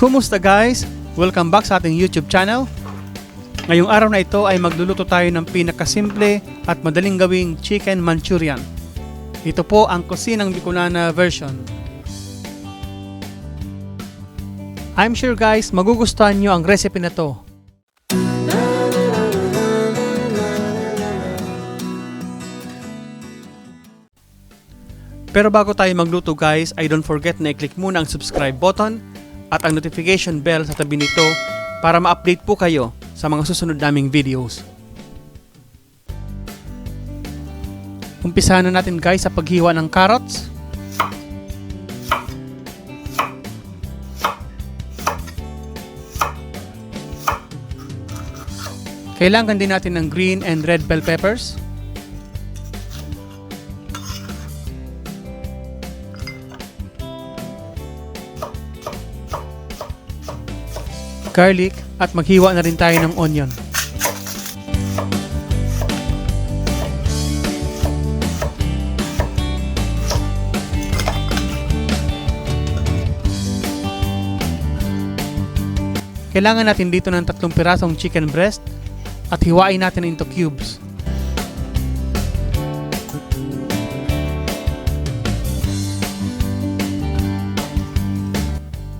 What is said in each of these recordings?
Kumusta guys? Welcome back sa ating YouTube channel. Ngayong araw na ito ay magluluto tayo ng pinakasimple at madaling gawing chicken Manchurian. Ito po ang kusinang Bicolana version. I'm sure guys, magugustuhan nyo ang recipe na to. Pero bago tayo magluto guys, ay don't forget na i-click muna ang subscribe button at ang notification bell sa tabi nito para ma-update po kayo sa mga susunod naming videos. Umpisahan na natin guys sa paghiwa ng carrots. Kailangan din natin ng green and red bell peppers. Garlic at maghiwa na rin tayo ng onion. Kailangan natin dito ng 3 pirasong chicken breast at hiwain natin into cubes.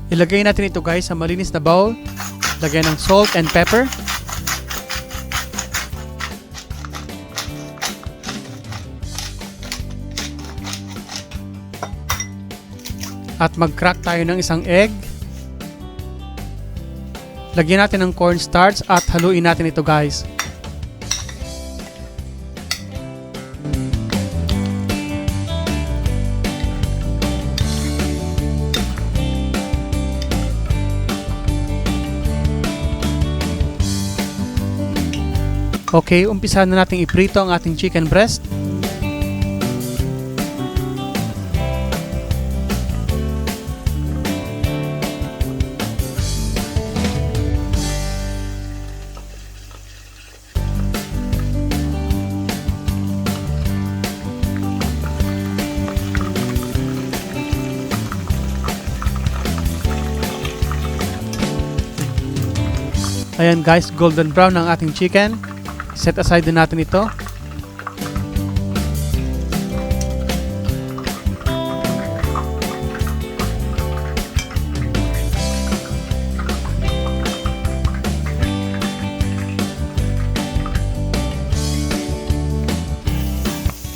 Ilagay natin ito guys sa malinis na bowl. Lagyan ng salt and pepper. At mag-crack tayo ng isang egg. Lagyan natin ng cornstarch at haluin natin ito guys. Okay, umpisahan na natin iprito ang ating chicken breast. Ayan guys, golden brown ang ating chicken. Set aside din natin ito.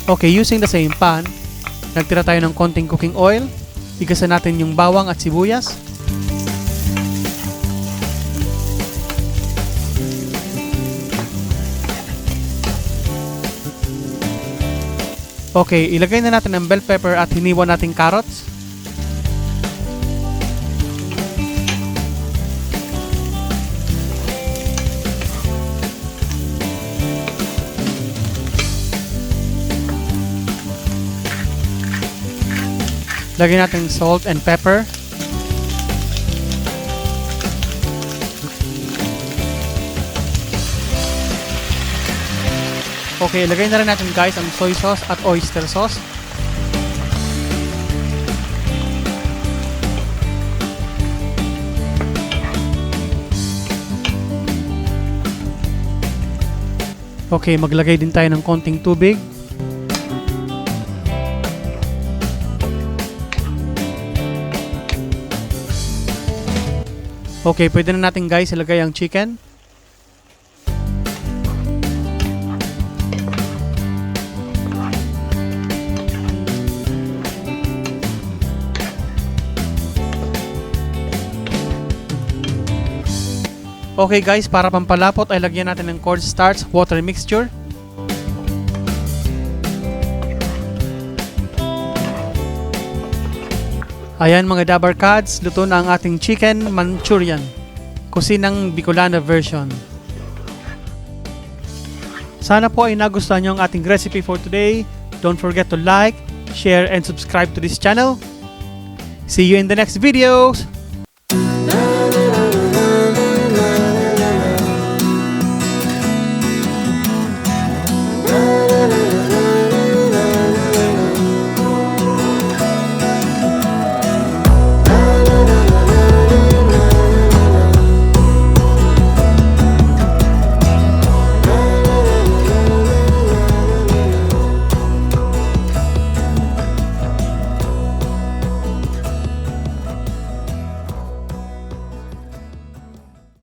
Okay, using the same pan, nagtira tayo ng konting cooking oil. Igasan natin yung bawang at sibuyas. Okay, ilagay na natin ang bell pepper at hiniwa nating carrots. Lagyan natin salt and pepper. Okay, ilagay na rin natin guys ang soy sauce at oyster sauce. Okay, maglagay din tayo ng konting tubig. Okay, pwede na natin guys ilagay ang chicken. Okay guys, para pampalapot ay lagyan natin ng cornstarch water mixture. Ayan mga Dabarkads, luto na ang ating chicken Manchurian, kusinang Bicolana version. Sana po ay nagustuhan nyo ang ating recipe for today. Don't forget to like, share, and subscribe to this channel. See you in the next videos!